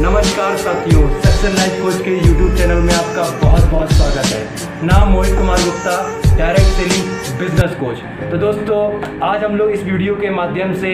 नमस्कार साथियों, success life coach के YouTube चैनल में आपका बहुत बहुत स्वागत है। नाम Mohit Kumar Gupta, direct selling business coach. तो दोस्तों, आज हम लोग इस वीडियो के माध्यम से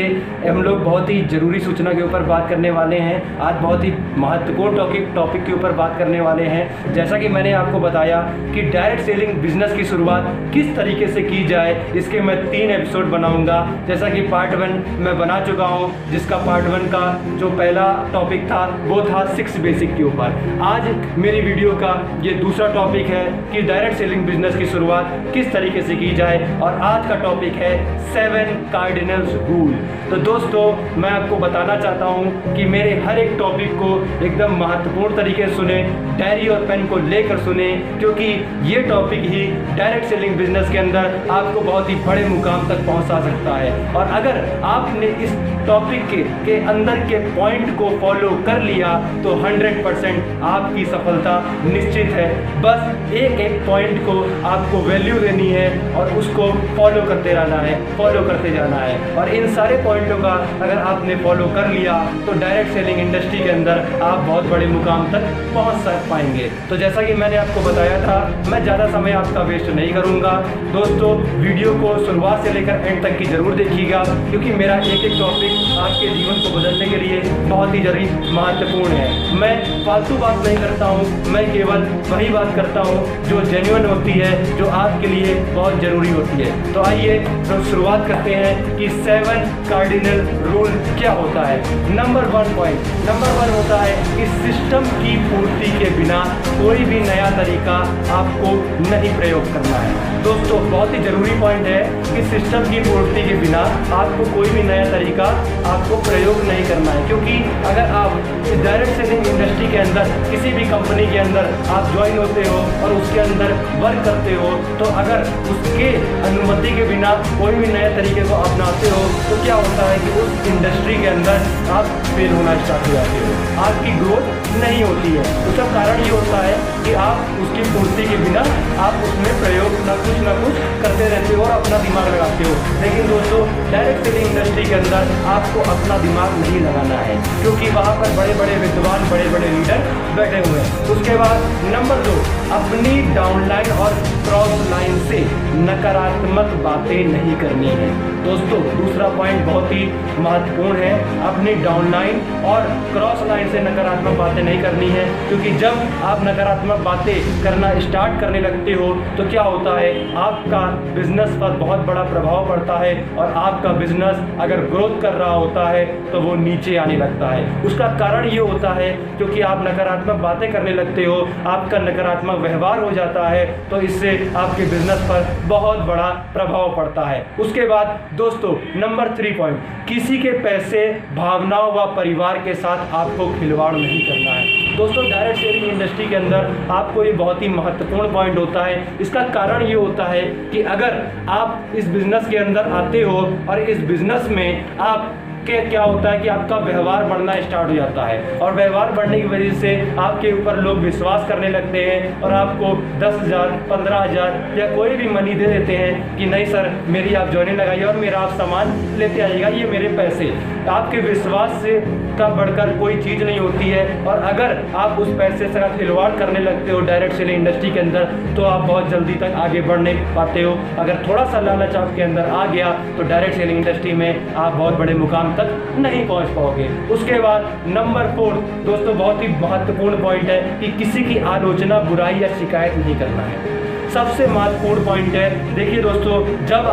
हम लोग बहुत ही ज़रूरी सूचना के ऊपर बात करने वाले हैं। आज बहुत ही महत्वपूर्ण टॉपिक के ऊपर बात करने वाले हैं। जैसा कि मैंने आपको बताया कि डायरेक्ट सेलिंग बिजनेस की शुरुआत किस तरीके से की जाए, इसके मैं 3 एपिसोड बनाऊंगा। जैसा कि पार्ट 1 मैं बना चुका हूं, जिसका पार्ट 1 का जो पहला टॉपिक था वो था 6 बेसिक के ऊपर। आज मेरी वीडियो का ये दूसरा टॉपिक है कि डायरेक्ट सेलिंग बिजनेस की शुरुआत किस तरीके से की जाए, और आज का टॉपिक है 7 कार्डिनल्स रूल। तो दोस्तों, मैं आपको बताना चाहता हूं कि मेरे हर एक टॉपिक को एकदम महत्वपूर्ण तरीके से सुने, डायरी और पेन को लेकर सुने, क्योंकि ये टॉपिक ही डायरेक्ट सेलिंग बिजनेस के अंदर आपको बहुत ही बड़े मुकाम तक पहुंचा सकता है। और अगर आपने इस टॉपिक के अंदर के पॉइंट को फॉलो कर लिया तो 100% आपकी सफलता निश्चित है। बस एक एक पॉइंट को आपको वैल्यू देनी है और उसको फॉलो करते रहना है, फॉलो करते जाना है। और इन सारे पॉइंटों का अगर आपने फॉलो कर लिया तो डायरेक्ट सेलिंग इंडस्ट्री के अंदर आप बहुत बड़े मुकाम तक पहुंच पाएंगे। तो जैसा कि मैंने आपको बताया था, मैं ज़्यादा समय आपका वेस्ट नहीं करूंगा। दोस्तों, वीडियो को शुरुआत से लेकर एंड तक की जरूर देखिएगा, क्योंकि मेरा एक एक टॉपिक आपके जीवन को बदलने के लिए बहुत ही जरूरी महत्वपूर्ण है। मैं फालतू बात नहीं करता हूँ, मैं केवल वही बात करता हूँ जो जेन्युइन होती है, जो आपके लिए बहुत ज़रूरी होती है। तो आइए तो शुरुआत करते हैं कि 7 कार्डिनल रूल क्या होता है। नंबर 1 होता है कि सिस्टम की पूर्ति के बिना कोई भी नया तरीका आपको नहीं प्रयोग करना है। दोस्तों, बहुत ही ज़रूरी पॉइंट है कि सिस्टम की पूर्ति के बिना आपको कोई भी नया तरीका आपको प्रयोग नहीं करना है। क्योंकि अगर आप इस डायरेक्ट सेलिंग इंडस्ट्री के अंदर किसी भी कंपनी के अंदर आप ज्वाइन होते हो और उसके अंदर वर्क करते हो, तो अगर उसके अनुमति के बिना कोई भी नए तरीके को अपनाते हो तो क्या होता है कि उस इंडस्ट्री के अंदर आप फेल होना स्टार्ट हो जाते हो, आपकी ग्रोथ नहीं होती है। उसका कारण ये होता है कि आप उसकी पूर्ति के बिना आप उसमें प्रयोग ना कुछ करते रहते हो और अपना दिमाग लगाते हो। लेकिन दोस्तों, डायरेक्ट सेलिंग इंडस्ट्री के अंदर आपको अपना दिमाग नहीं लगाना है, क्योंकि वहाँ पर बड़े बड़े विद्वान, बड़े बड़े लीडर बैठे हुए हैं। उसके बाद नंबर 2, अपनी डाउनलाइन और क्रॉस लाइन से नकारात्मक बातें नहीं करनी है। दोस्तों, दूसरा पॉइंट बहुत ही महत्वपूर्ण है, अपनी डाउनलाइन और क्रॉस लाइन से नकारात्मक बातें नहीं करनी है। क्योंकि जब आप नकारात्मक बातें करना स्टार्ट करने लगते हो तो क्या होता है, आपका बिजनेस पर बहुत बड़ा प्रभाव पड़ता है, और आपका बिजनेस अगर ग्रोथ कर रहा होता है तो वो नीचे आने लगता है। उसका कारण ये होता है क्योंकि आप नकारात्मक बातें करने लगते हो, आपका नकारात्मक व्यवहार हो जाता है, तो इससे आपके बिजनेस पर बहुत बड़ा प्रभाव पड़ता है। उसके बाद दोस्तों, नंबर 3 पॉइंट, किसी के पैसे, भावनाओं व परिवार के साथ आपको खिलवाड़ नहीं करना है। दोस्तों, डायरेक्ट सेलिंग इंडस्ट्री के अंदर आपको ये बहुत ही महत्वपूर्ण पॉइंट होता है। इसका कारण ये होता है कि अगर आप इस बिजनेस के अंदर आते हो और इस बिजनेस में आप क्या होता है कि आपका व्यवहार बढ़ना स्टार्ट हो जाता है, और व्यवहार बढ़ने की वजह से आपके ऊपर लोग विश्वास करने लगते हैं और आपको 10,000, 15,000 या कोई भी मनी दे देते हैं कि नहीं सर, मेरी आप ज्वाइनिंग लगाइए और मेरा आप सामान लेते आइएगा, ये मेरे पैसे। आपके विश्वास से का बढ़कर कोई चीज़ नहीं होती है, और अगर आप उस पैसे से खिलवाड़ करने लगते हो डायरेक्ट सेलिंग इंडस्ट्री के अंदर तो आप बहुत जल्दी तक आगे बढ़ नहीं पाते हो। अगर थोड़ा सा लालच आपके अंदर आ गया तो डायरेक्ट सेलिंग इंडस्ट्री में आप बहुत बड़े मुकाम तक नहीं पहुंच पाओगे। उसके बाद नंबर 4 दोस्तों, बहुत ही महत्वपूर्ण पॉइंट है कि किसी की आलोचना, बुराई या शिकायत नहीं करना है। सबसे महत्वपूर्ण पॉइंट है। देखिए दोस्तों, जब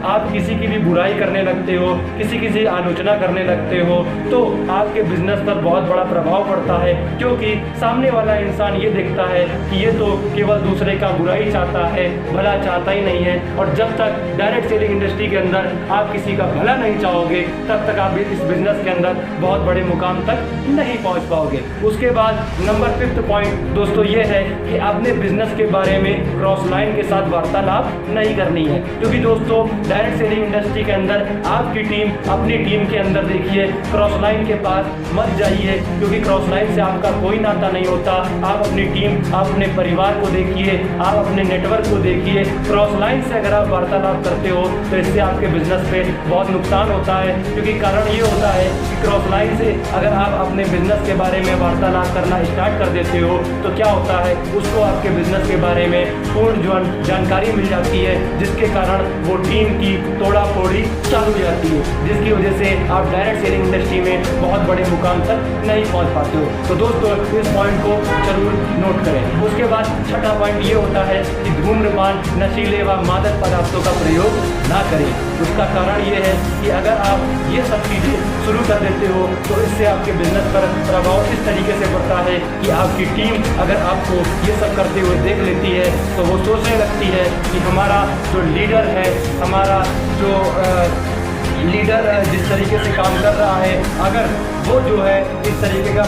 आप किसी की भी बुराई करने लगते हो, किसी आलोचना करने लगते हो, तो आपके बिजनेस पर बहुत बड़ा प्रभाव पड़ता है, क्योंकि सामने वाला इंसान ये देखता है कि ये तो केवल दूसरे का बुराई चाहता है, भला चाहता ही नहीं है। और जब तक डायरेक्ट सेलिंग इंडस्ट्री के अंदर आप किसी का भला नहीं चाहोगे, तब तक आप इस बिजनेस के अंदर बहुत बड़े मुकाम तक नहीं पहुँच पाओगे। उसके बाद नंबर 5 पॉइंट दोस्तों ये है कि अपने बिजनेस के बारे में क्रॉस क्रॉस लाइन के साथ वार्तालाप नहीं करनी है। क्योंकि दोस्तों डायरेक्ट सेलिंग इंडस्ट्री के अंदर आपकी टीम अपनी टीम के अंदर देखिए, क्रॉस लाइन के पास मत जाइए, क्योंकि क्रॉस लाइन से आपका कोई नाता नहीं होता। आप अपनी टीम, आप अपने परिवार को देखिए, आप अपने नेटवर्क को देखिए। क्रॉस लाइन से अगर आप वार्तालाप करते हो तो इससे आपके बिजनेस पे बहुत नुकसान होता है, क्योंकि कारण ये होता है कि क्रॉस लाइन से अगर आप अपने बिजनेस के बारे में वार्तालाप करना स्टार्ट कर देते हो तो क्या होता है, उसको आपके बिजनेस के बारे में पूर्ण जानकारी मिल जाती है, जिसके कारण वो टीम की तोड़ा फोड़ी चालू हो जाती है, जिसकी वजह से आप डायरेक्ट सेलिंग इंडस्ट्री में बहुत बड़े मुकाम तक नहीं पहुंच पाते हो। तो दोस्तों इस पॉइंट को जरूर नोट करें। उसके बाद छठा पॉइंट ये होता है कि धूम्रपान, नशीले व मादक पदार्थों का प्रयोग ना करें। उसका कारण ये है कि अगर आप ये सब चीज़ें शुरू कर देते हो तो इससे आपके बिजनेस पर प्रभाव इस तरीके से पड़ता है कि आपकी टीम अगर आपको ये सब करते हुए देख लेती है तो वो सोचने लगती है कि हमारा जो लीडर है, हमारा जो लीडर जिस तरीके से काम कर रहा है, अगर वो जो है इस तरीके का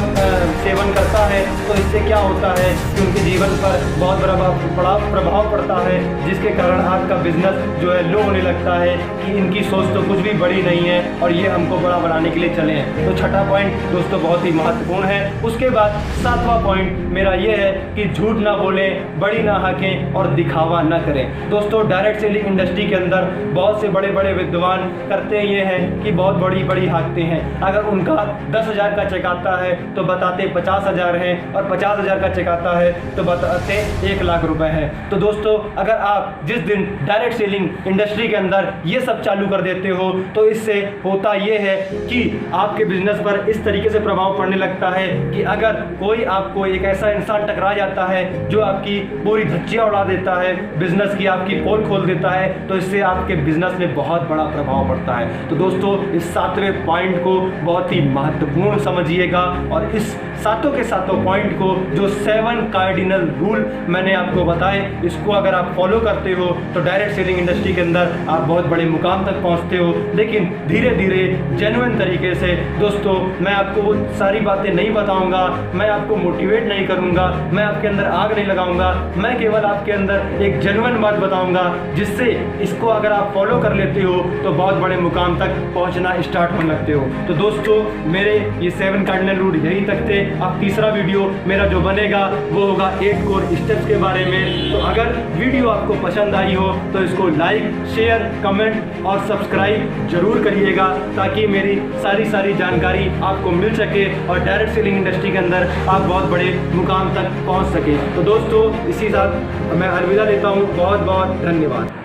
सेवन करता है तो इससे क्या होता है कि उनके जीवन पर बहुत बड़ा प्रभाव पड़ता है, जिसके कारण आपका बिजनेस जो है लो होने लगता है कि इनकी सोच तो कुछ भी बड़ी नहीं है और ये हमको बड़ा बनाने के लिए चले हैं। तो छठा पॉइंट दोस्तों बहुत ही महत्वपूर्ण है। उसके बाद सातवां पॉइंट मेरा ये है कि झूठ ना बोलें, बड़ी ना हाकें और दिखावा ना करें। दोस्तों डायरेक्ट सेलिंग इंडस्ट्री के अंदर बहुत से बड़े बड़े विद्वान करते ये हैं कि बहुत बड़ी बड़ी हाकते हैं। अगर उनका 10,000 का चेक आता है तो बताते 50,000 है, और 50,000 का चेक आता है तो बताते 1 लाख रुपए है। तो दोस्तों अगर आप जिस दिन डायरेक्ट सेलिंग इंडस्ट्री के अंदर ये सब चालू कर देते हो तो इससे होता ये है कि आपके बिजनेस पर इस तरीके से प्रभाव पड़ने लगता है कि अगर कोई आपको एक ऐसा इंसान टकरा जाता है जो आपकी पूरी धज्जियां उड़ा देता है, बिजनेस की आपकी पोल खोल देता है, तो इससे आपके बिजनेस में बहुत बड़ा प्रभाव पड़ता है। तो दोस्तों इस 7वें पॉइंट को बहुत ही महत्वपूर्ण समझिएगा, और इस सातों के सातों पॉइंट को जो 7 कार्डिनल रूल मैंने आपको बताए, इसको अगर आप फॉलो करते हो तो डायरेक्ट सेलिंग इंडस्ट्री के अंदर आप बहुत बड़े मुकाम तक पहुंचते हो। लेकिन धीरे धीरे जेन्युइन तरीके से दोस्तों मैं आपको वो सारी बातें नहीं बताऊंगा, मैं आपको मोटिवेट नहीं करूंगा, मैं आपके अंदर आग नहीं लगाऊंगा, मैं केवल आपके अंदर एक जेन्युइन बात बताऊंगा, जिससे इसको अगर आप फॉलो कर लेते हो तो बहुत बड़े मुकाम तक पहुंचना स्टार्ट होने लगते हो। तो दोस्तों मेरे ये 7 कार्डिनल रूल यही तक थे। अब तीसरा वीडियो मेरा जो बनेगा वो होगा 8 कोर स्टेप्स के बारे में। तो अगर वीडियो आपको पसंद आई हो तो इसको लाइक, शेयर, कमेंट और सब्सक्राइब जरूर करिएगा, ताकि मेरी सारी जानकारी आपको मिल सके और डायरेक्ट सेलिंग इंडस्ट्री के अंदर आप बहुत बड़े मुकाम तक पहुंच सके। तो दोस्तों इसी साथ मैं अलविदा लेता हूं। बहुत बहुत धन्यवाद।